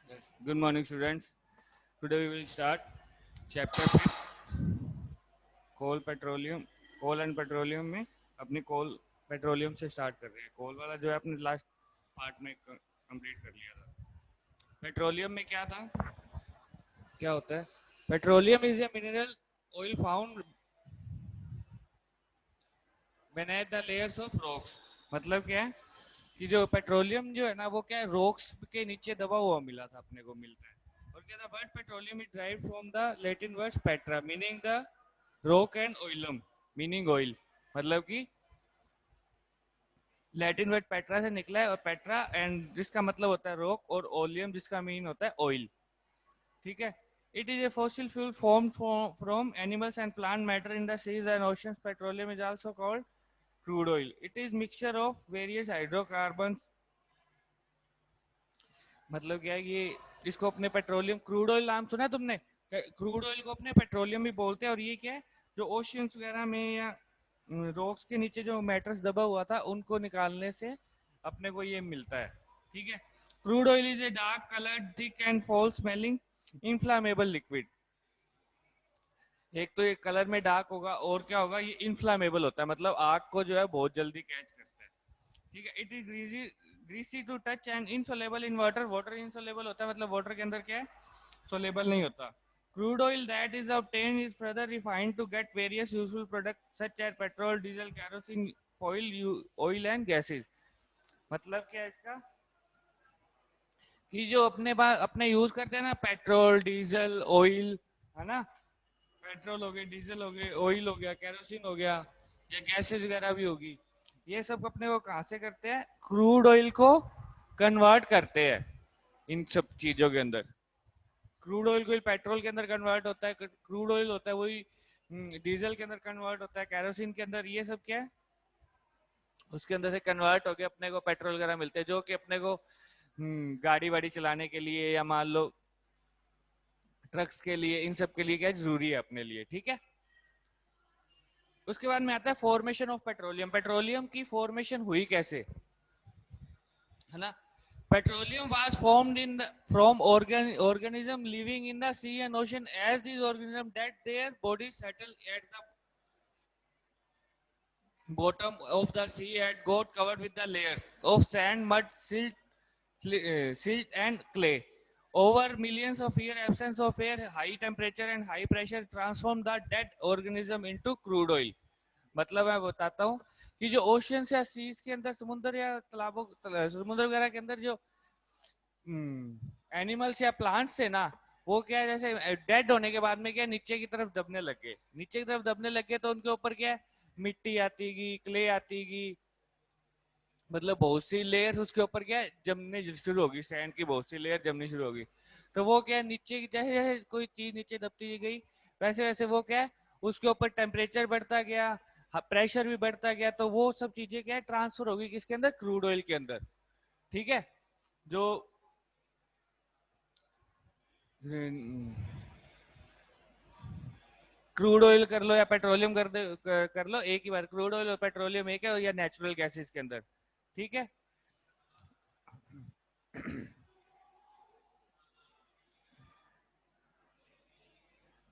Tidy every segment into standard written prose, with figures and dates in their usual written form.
Yes. Good morning, students. Today we will start chapter 5, coal petroleum. Coal and petroleum में अपनी coal petroleum से start कर रहे हैं. कोल वाला जो है अपने लास्ट पार्ट में कंप्लीट कर लिया था. पेट्रोलियम में क्या था, क्या होता है? Petroleum is a mineral oil found beneath the layers of rocks. मतलब क्या है कि जो पेट्रोलियम जो है ना वो क्या है, रॉक्स के नीचे दबा हुआ मिला था, अपने को मिलता है. और क्या था, but petroleum is drive from the Latin word petra meaning the rock and oleum meaning oil. मतलब कि लैटिन वर्ड पेट्रा से निकला है, और पेट्रा एंड जिसका मतलब होता है रॉक, और ओलियम जिसका मीन होता है ऑयल. ठीक है. It is a fossil fuel form from animals and plant matter in the seas and oceans. Petroleum is also called crude oil. It is mixture of various hydrocarbons. मतलब क्या है ये, इसको अपने पेट्रोलियम क्रूड ऑयल नाम सुना है तुमने? क्रूड ऑयल को अपने पेट्रोलियम भी बोलते हैं. और ये क्या है, जो ओशियंस वगैरह में या रॉक्स के नीचे जो मैटर्स दबा हुआ था उनको निकालने से अपने को ये मिलता है. ठीक है. Crude oil is a dark coloured thick and foul smelling inflammable liquid. एक तो ये कलर में डार्क होगा, और क्या होगा, ये इनफ्लामेबल होता है, मतलब आग को जो है बहुत जल्दी कैच करता है. ठीक है. It is greasy to touch and insoluble in water. Water insoluble होता है, मतलब वाटर के अंदर क्या है, सोलेबल नहीं होता. Crude oil that is obtained is further refined to get various useful products such as petrol, diesel, kerosene, oil and gases. मतलब क्या है इसका, कि जो अपने पास अपने यूज करते हैं ना, पेट्रोल, डीजल, ऑयल, है ना, पेट्रोल हो गए, डीजल हो गए, ऑयल हो गया, केरोसिन हो गया, या गैसेज वगैरह भी होगी. ये सब अपने को कहाँ से करते हैं, क्रूड ऑयल को कन्वर्ट करते हैं इन सब चीजों के अंदर. क्रूड ऑयल को पेट्रोल के अंदर कन्वर्ट होता है, क्रूड ऑयल होता है वही डीजल के अंदर कन्वर्ट होता है, केरोसिन के अंदर, ये सब क्या है उसके अंदर से कन्वर्ट होके अपने को पेट्रोल वगैरह मिलते हैं, जो कि अपने को गाड़ी वाड़ी चलाने के लिए, या मान लो ट्रक्स के लिए, इन सब के लिए क्या जरूरी है अपने लिए. ठीक है. उसके बाद में आता है फॉर्मेशन ऑफ पेट्रोलियम. पेट्रोलियम की फॉर्मेशन हुई कैसे, है ना. Petroleum was formed in from organism living in the sea and ocean. As these organisms that their bodies settle at the bottom of the sea and got covered with the layers of sand, mud, silt and clay. Over millions of years, absence of air, high temperature and high pressure transform the dead organism into crude oil. मतलब मैं बताता हूँ कि जो oceans या seize के अंदर, समुद्र या तालाबों, समुद्र वगैरह के अंदर जो एनिमल्स या प्लांट्स है ना, वो क्या है, जैसे डेड होने के बाद में क्या नीचे की तरफ दबने लगे, नीचे की तरफ दबने लगे, तो उनके ऊपर क्या है, मिट्टी आतीगी, क्ले आतीगी, मतलब बहुत सी लेयर्स उसके ऊपर क्या है जमने शुरू होगी, सैंड की बहुत सी लेयर जमनी शुरू होगी. तो वो क्या है, नीचे की जैसे जैसे कोई चीज नीचे दबती गई, वैसे वैसे वो क्या है, उसके ऊपर टेम्परेचर बढ़ता गया, प्रेशर भी बढ़ता गया, तो वो सब चीजें क्या है ट्रांसफर होगी किसके अंदर, क्रूड ऑयल के अंदर. ठीक है. जो क्रूड ऑयल कर लो या पेट्रोलियम कर लो, एक ही बार क्रूड ऑयल और पेट्रोलियम एक है, या नेचुरल गैसेस के अंदर. ठीक है.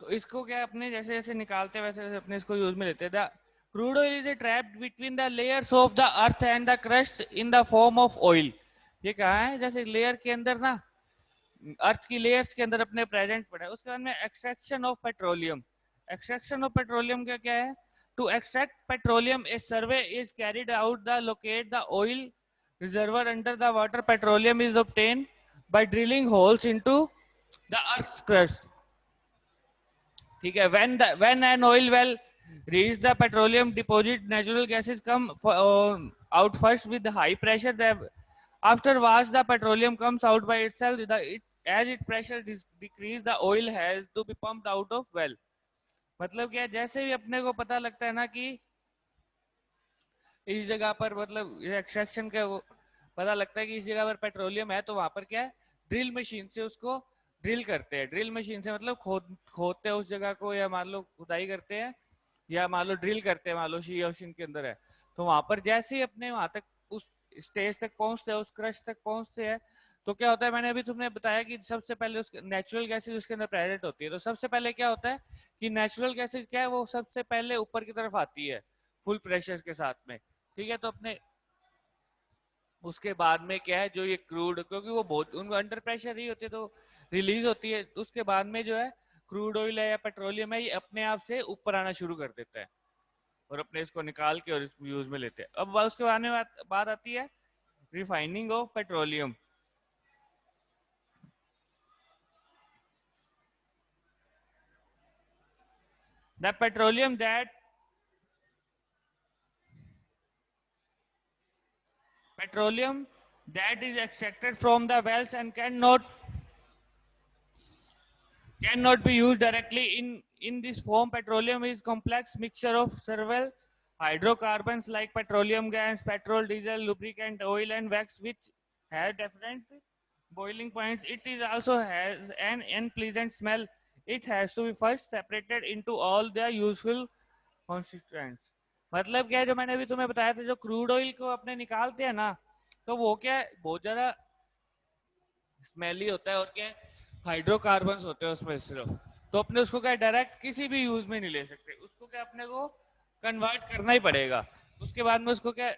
तो इसको क्या अपने जैसे जैसे निकालते हैं वैसे वैसे अपने इसको यूज में लेते हैं. The crude oil is trapped between the layers of the earth and the crust in the form of oil. ये कहा है जैसे लेयर के अंदर ना, अर्थ की लेयर्स के अंदर अपने प्रेजेंट पड़ा है. उसके बाद में extraction of petroleum. Extraction of petroleum का क्या है, to extract petroleum a survey is carried out the locate the oil reservoir under the water. Petroleum is obtained by drilling holes into the earth's crust. ठीक है. when an oil well reach the petroleum deposit, natural gases come out first with high pressure. Afterwards the petroleum comes out by itself. As its pressure decrease, the oil has to be pumped out of well. मतलब क्या, जैसे भी अपने को पता लगता है ना कि इस जगह पर, मतलब एक्सट्रैक्शन का वो पता लगता है कि इस जगह पर पेट्रोलियम है, तो वहां पर क्या है, ड्रिल मशीन से उसको ड्रिल करते हैं. ड्रिल मशीन से मतलब खोदते हैं उस जगह को, या मान लो खुदाई करते हैं, या मान लो ड्रिल करते हैं, मान लो सी ओशन के अंदर है, तो वहां पर जैसे ही अपने वहां तक उस स्टेज तक पहुंचते हैं, उस क्रश तक पहुंचते हैं, तो क्या होता है, मैंने अभी तुमने बताया कि सबसे पहले उसके नेचुरल गैसेज उसके अंदर प्रेजेंट होती है। तो सबसे पहले क्या होता है कि नेचुरल गैसेज क्या है, वो सबसे पहले ऊपर की तरफ आती है फुल प्रेशर के साथ में, ठीक है। तो अपने उसके बाद में क्या है, जो ये क्रूड, क्योंकि वो बहुत उनको अंडर प्रेशर ही होती है तो रिलीज होती है। उसके बाद में जो है क्रूड ऑयल है या पेट्रोलियम है, ये अपने आप से ऊपर आना शुरू कर देता है और अपने इसको निकाल के और इसको यूज में लेते हैं। अब उसके बाद में बात आती है refining of petroleum. The petroleum that petroleum that is extracted from the wells and cannot be used directly in this form. Petroleum is complex mixture of several hydrocarbons like petroleum gas, petrol, diesel, lubricant, oil and wax, which have different boiling points. It is also has an unpleasant smell. It has to be first separated into all the useful constituents. मतलब क्या है, जो मैंने अभी तुम्हें बताया था, जो क्रूड ऑयल को अपने निकालते हैं ना, तो वो क्या है, बहुत ज्यादा स्मेली होता है और क्या हाइड्रोकार्बन्स होते हैं उसमें सिर्फ। तो अपने उसको क्या डायरेक्ट किसी भी यूज में नहीं ले सकते, उसको क्या अपने को कन्वर्ट करना ही पड़ेगा। उसके बाद में उसको क्या,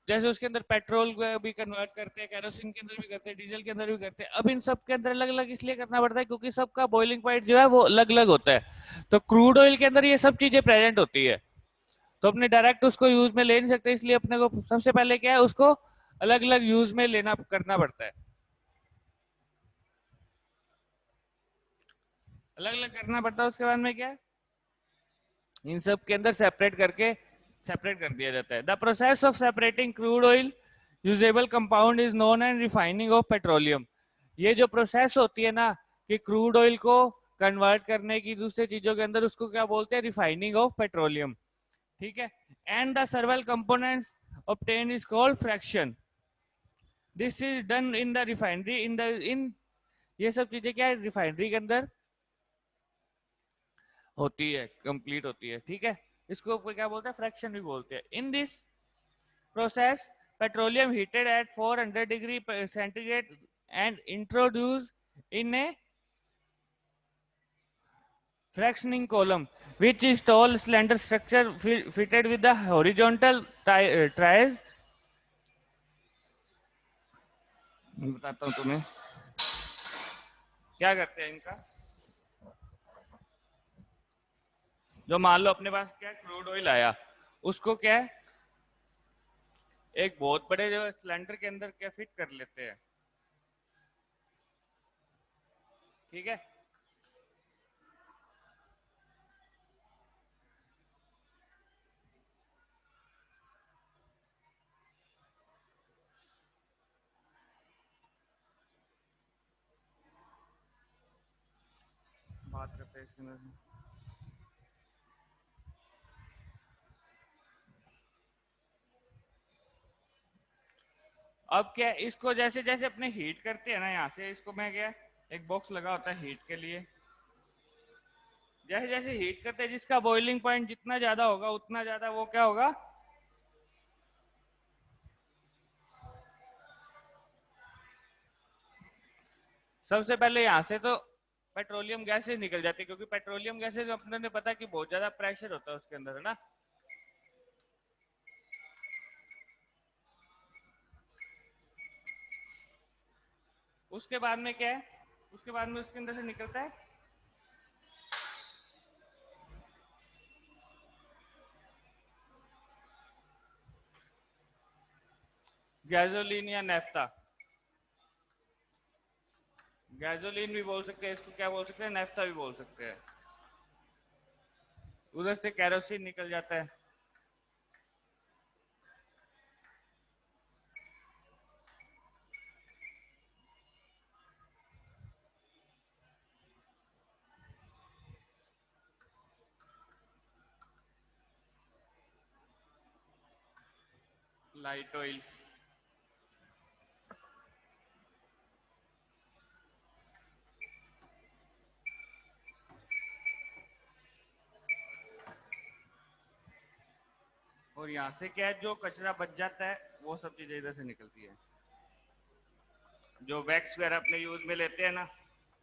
जैसे उसके अंदर पेट्रोल भी कन्वर्ट करते हैं, केरोसिन के अंदर भी करते हैं, डीजल के अंदर भी करते हैं। अब इन सब के अंदर अलग अलग इसलिए करना पड़ता है क्योंकि सबका बॉइलिंग पॉइंट जो है वो अलग अलग होता है। तो क्रूड ऑयल के अंदर ये सब चीजें प्रेजेंट होती है, तो अपने डायरेक्ट उसको यूज में ले नहीं सकते, इसलिए अपने को सबसे पहले क्या है, उसको अलग अलग यूज में लेना करना पड़ता है, अलग अलग करना पड़ता है। उसके बाद में क्या है, इन सब के अंदर सेपरेट करके सेपरेट कर दिया जाता है। The process of separating crude oil usable compound is known and refining of petroleum. ये जो प्रोसेस होती है ना कि क्रूड ऑयल को कन्वर्ट करने की दूसरे चीजों के अंदर, उसको क्या बोलते हैं, रिफाइनिंग ऑफ पेट्रोलियम, ठीक है। And the सर्वल components obtain is called fraction. This is done in the refinery इन ये सब चीजें क्या है रिफाइनरी के अंदर होती है, कंप्लीट होती है, ठीक है। इसको क्या बोलते हैं, फ्रैक्शन भी बोलते हैं। In this process petroleum heated at 400 degree centigrade and introduce in a fractioning column, which is tall slender structure fitted with the horizontal tries। बताता हूँ तुम्हें क्या करते हैं इनका। जो मान लो अपने पास क्या क्रूड ऑयल आया, उसको क्या है एक बहुत बड़े जो सिलेंडर के अंदर क्या फिट कर लेते हैं, ठीक है। बात करते हैं इसके अंदर। अब क्या इसको जैसे जैसे अपने हीट करते हैं ना, यहाँ से इसको मैं क्या एक बॉक्स लगा होता है हीट के लिए, जैसे जैसे हीट करते हैं जिसका बॉइलिंग पॉइंट जितना ज्यादा होगा उतना ज्यादा वो क्या होगा, सबसे पहले यहाँ से तो पेट्रोलियम गैसेज निकल जाती है, क्योंकि पेट्रोलियम गैसेज अपने ने पता कि बहुत ज्यादा प्रेशर होता है उसके अंदर, है ना। उसके बाद में क्या है, उसके बाद में उसके अंदर से निकलता है गैसोलीन या नेफ्ता। गैसोलीन भी बोल सकते हैं इसको, क्या बोल सकते हैं, नेफ्ता भी बोल सकते हैं। उधर से कैरोसिन निकल जाता है। Light oil. और यहाँ से क्या है, जो कचरा बच जाता है वो सब चीजें इधर से निकलती है। जो वैक्स वगैरह अपने यूज में लेते हैं ना,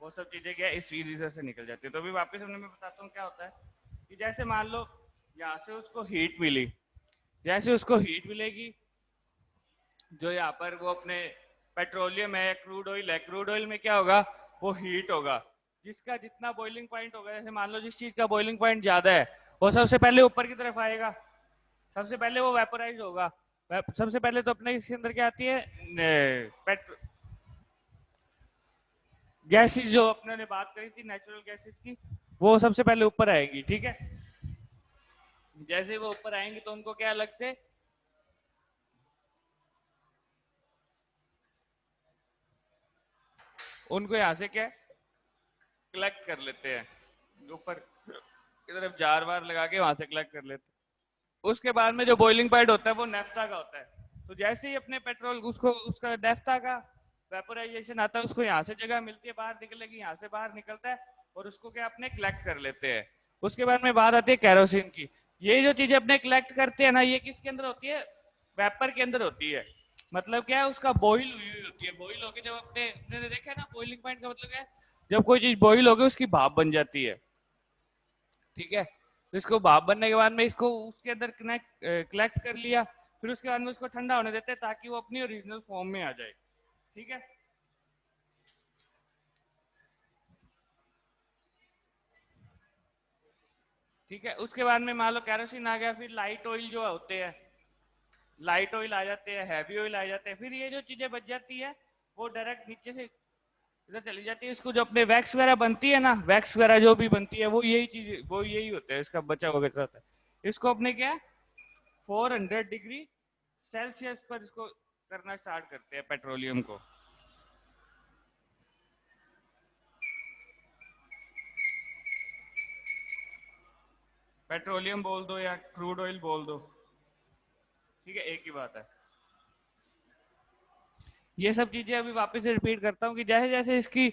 वो सब चीजें क्या इस फ्रीजर से निकल जाती है। तो अभी वापस हमने मैं बताता हूँ क्या होता है कि जैसे मान लो यहाँ से उसको हीट मिली, जैसे उसको हीट मिलेगी, जो यहाँ पर वो अपने पेट्रोलियम है, क्रूड ऑयल है, क्रूड ऑयल में क्या होगा, वो हीट होगा, जिसका जितना बॉइलिंग पॉइंट होगा, जैसे मान लो जिस चीज का बॉइलिंग पॉइंट ज्यादा है वो सबसे पहले ऊपर की तरफ आएगा, सबसे पहले वो वेपोराइज होगा। सबसे पहले तो अपने इसके अंदर क्या आती है, पेट्रो गैसेस, जो अपने ने बात करी थी नेचुरल गैसेस की, वो सबसे पहले ऊपर आएगी। ठीक है, जैसे वो ऊपर आएंगी तो उनको क्या अलग से उनको यहाँ से क्या कलेक्ट कर लेते हैं, ऊपर की तरफ जार वार लगा के वहां से कलेक्ट कर लेते हैं। उसके बाद में जो बॉइलिंग पॉइंट होता है वो नेफ्था का होता है। तो जैसे ही अपने पेट्रोल उसको उसका नेफ्था का वेपोराइजेशन आता है, उसको यहाँ से जगह मिलती है बाहर निकलने की, यहाँ से बाहर निकलता है और उसको क्या अपने कलेक्ट कर लेते हैं। उसके बाद में बात आती है केरोसिन की। ये जो चीजें अपने कलेक्ट करते हैं ना, ये किसके अंदर होती है, वेपर के अंदर होती है। मतलब क्या है, उसका बॉइल हुई हुई होती है, बॉइल होके जब अपने देखा है ना, बॉइलिंग पॉइंट का मतलब क्या है, जब कोई चीज बॉइल होगी उसकी भाप बन जाती है। ठीक है, तो इसको भाप बनने के बाद में इसको उसके अंदर कलेक्ट कर लिया, फिर उसके बाद में उसको ठंडा होने देते हैं ताकि वो अपनी ओरिजिनल फॉर्म में आ जाए। ठीक है, ठीक है, उसके बाद में मान लो कैरोसिन आ गया, फिर लाइट ऑयल जो होते हैं, लाइट ऑयल आ जाते हैं, हैवी ऑयल आ जाते हैं, फिर ये जो चीजें बच जाती है वो डायरेक्ट नीचे से इधर चली जाती है। इसको जो अपने वैक्स वगैरह बनती है ना, वैक्स वगैरह जो भी बनती है वो यही चीज, वो यही होता है, इसका बचा हुआ कचरा होता है। इसको अपने क्या 400 डिग्री सेल्सियस पर इसको करना स्टार्ट करते हैं पेट्रोलियम को। पेट्रोलियम बोल दो या क्रूड ऑयल बोल दो, ठीक है, एक ही बात है। ये सब चीजें अभी वापस से रिपीट करता हूँ कि जैसे जैसे इसकी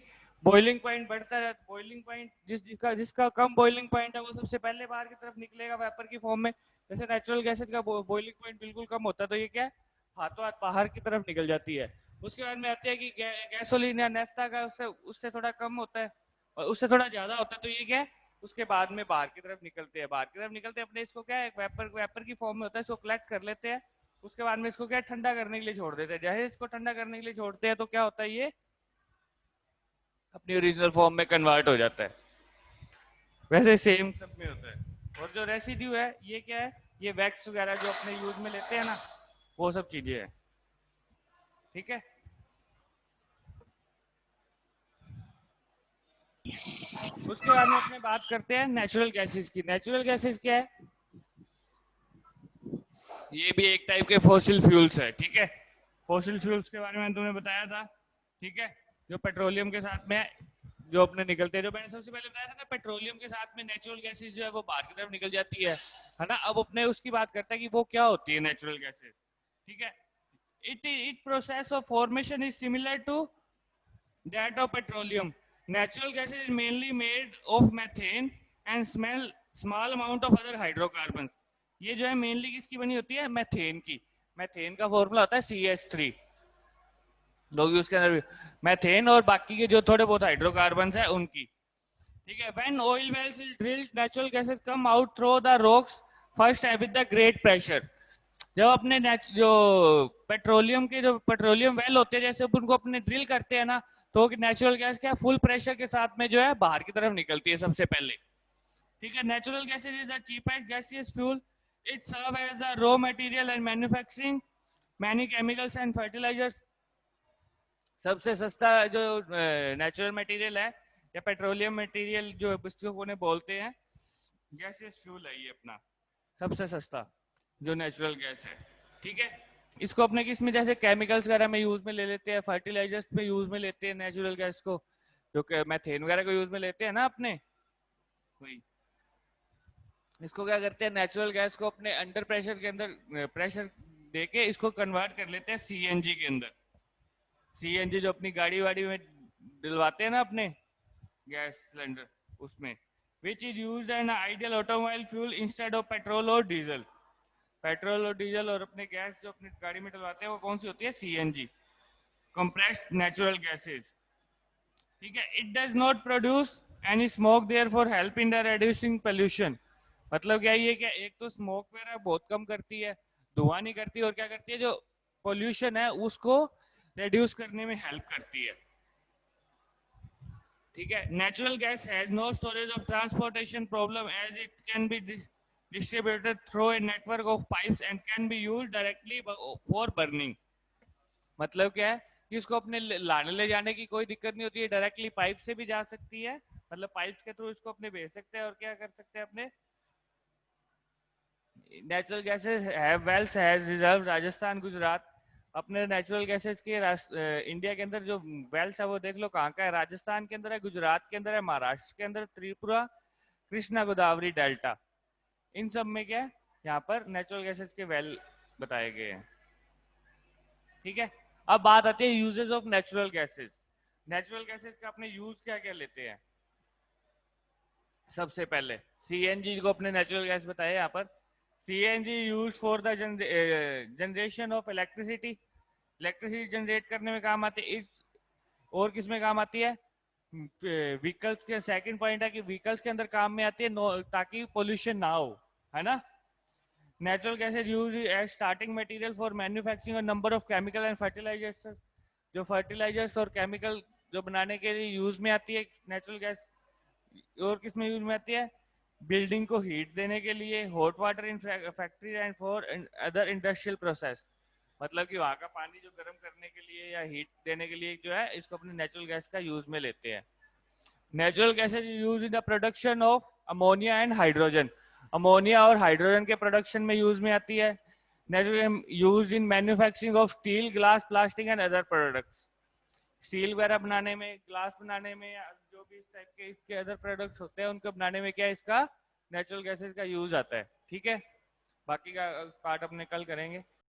बॉइलिंग पॉइंट बढ़ता है, बॉइलिंग पॉइंट जिसका जिसका कम बॉइलिंग पॉइंट है वो सबसे पहले बाहर की तरफ निकलेगा वेपर की फॉर्म में। जैसे नेचुरल गैसेज का बॉइलिंग पॉइंट बिल्कुल कम होता है तो ये क्या है, हाथों हाथ बाहर की तरफ निकल जाती है। उसके बाद में आती है कि गैसोलीन या नेफ्ता का उससे उससे थोड़ा कम होता है और उससे थोड़ा ज्यादा होता है, तो ये क्या है, उसके बाद में बाहर की तरफ निकलते हैं, बाहर की तरफ निकलते हैं अपने, इसको क्या है, वेपर वेपर की फॉर्म में होता है, इसको कलेक्ट कर लेते हैं। उसके बाद में इसको क्या ठंडा करने के लिए छोड़ देते हैं। जैसे इसको ठंडा करने के लिए छोड़ते हैं तो क्या होता है, ये अपनी ओरिजिनल फॉर्म में कन्वर्ट हो जाता है। वैसे सेम सब में होता है। और जो रेसिड्यू है ये क्या है, ये वैक्स वगैरह जो अपने यूज में लेते हैं ना, वो सब चीजें हैं। ठीक है, उसके बाद में अपने बात करते हैं नेचुरल गैसेस की। नेचुरल गैसेस क्या है, ये भी एक टाइप के फॉसिल फ्यूल्स है। ठीक है, फॉसिल फ्यूल्स के बारे में तुमने बताया था। ठीक है, जो पेट्रोलियम के साथ में जो अपने निकलते हैं, जो मैंने सबसे पहले बताया था ना, पेट्रोलियम के साथ में नेचुरल गैसेस जो है वो बाहर की तरफ निकल जाती है ना। अब अपने उसकी बात करते हैं कि वो क्या होती है नेचुरल गैसेस। ठीक है, it process of formation is similar to that of petroleum. Natural gases is mainly made of methane and smell small amount of other hydrocarbon. ये जो है मेनली किसकी बनी होती है, मेथेन की। मेथेन का फॉर्मूला होता है CH3, लोग उसके अंदर भी मेथेन और बाकी के जो थोड़े बहुत हाइड्रोकार्बन है उनकी। ठीक है, when oil wells is drilled natural gases come out through the rocks first with the great pressure. जब अपने जो पेट्रोलियम के जो पेट्रोलियम वेल होते हैं, जैसे उनको अपने ड्रिल करते हैं ना, तो नेचुरल गैस क्या फुल प्रेशर के साथ में जो है बाहर की तरफ निकलती है सबसे पहले। ठीक है, natural gases is the cheapest gaseous fuel. It serve as the raw material and manufacturing many chemicals and fertilizers. सबसे सस्ता जो नेचुरल मटेरियल है या पेट्रोलियम मटेरियल जो इसको उन्हें बोलते हैं, गैसियस फ्यूल है ये अपना सबसे सस्ता जो नेचुरल गैस है। ठीक है, इसको अपने किस में जैसे केमिकल्स वगैरह में यूज में ले लेते हैं, फर्टिलाइजर्स में यूज में लेते हैं नेचुरल गैस को, जो मैथेन वगैरह को यूज में लेते हैं ना अपने, वही इसको क्या करते हैं, नेचुरल गैस को अपने अंडर प्रेशर के अंदर प्रेशर देके इसको कन्वर्ट कर लेते हैं CNG के अंदर। CNG जो अपनी गाड़ी वाड़ी में दिलवाते हैं ना अपने गैस सिलेंडर, उसमें which is use an ideal automobile fuel instead of petrol और डीजल। पेट्रोल और डीजल और अपने गैस जो अपनी गाड़ी में डलवाते हैं वो कौन सी होती है, CNG। compressed natural gases. ठीक है. It does not produce any smoke, therefore help in the reducing pollution. मतलब क्या ये, क्या एक तो स्मोक वगैरह बहुत कम करती है, धुआं नहीं करती, और क्या करती है, जो पोल्यूशन है उसको रिड्यूस करने में हेल्प करती है. ठीक है. Natural gas has no storage of transportation problem as it can be distributed through a network of pipes and can be used directly for burning. मतलब क्या है कि इसको अपने लाने ले जाने की कोई दिक्कत नहीं होती है, डायरेक्टली पाइप से भी जा सकती है, मतलब पाइप्स के थ्रू इसको अपने भेज सकते हैं, और क्या कर सकते हैं अपने natural gases have wells has reserve. Rajasthan, Gujarat अपने नेचुरल गैसेस के इंडिया के अंदर जो वेल्स है वो देख लो कहाँ का है. राजस्थान के अंदर है, गुजरात के अंदर है, महाराष्ट्र के अंदर, त्रिपुरा, कृष्णा गोदावरी डेल्टा, इन सब में क्या है, यहाँ पर नेचुरल गैसेस के वेल बताए गए हैं. ठीक है. अब बात आती है uses of natural gases. Natural gases का अपने यूज क्या क्या लेते हैं. सबसे पहले सीएनजी को अपने नेचुरल गैस बताया यहाँ पर. CNG use for the generation of electricity. Electricity generate करने में काम आती है. इस और किस में काम आती है, व्हीकल्स के. सेकंड पॉइंट है कि व्हीकल्स के अंदर काम में आती है ताकि पोल्यूशन ना हो, है ना. Natural gas is used as starting material for manufacturing a number of chemical and fertilizers. जो fertilizers और chemical जो बनाने के लिए यूज में आती है नेचुरल गैस. और किस में यूज में आती है, बिल्डिंग को हीट देने के लिए, hot water in factory and for other industrial process. मतलब कि वहां का पानी जो गर्म करने के लिए या हीट देने के लिए जो है, इसको अपने नेचुरल गैस का यूज में लेते हैं. Natural gas is use in the production of ammonia and hydrogen. Ammonia और हाइड्रोजन के प्रोडक्शन में यूज में आती है. Natural use in manufacturing of steel, glass, plastic and other products. Steel वगैरह बनाने में, ग्लास बनाने में, या जो भी इस टाइप के इसके अदर प्रोडक्ट्स होते हैं उनको बनाने में क्या इसका नेचुरल गैसेस का यूज आता है. ठीक है. बाकी का पार्ट अपने कल करेंगे.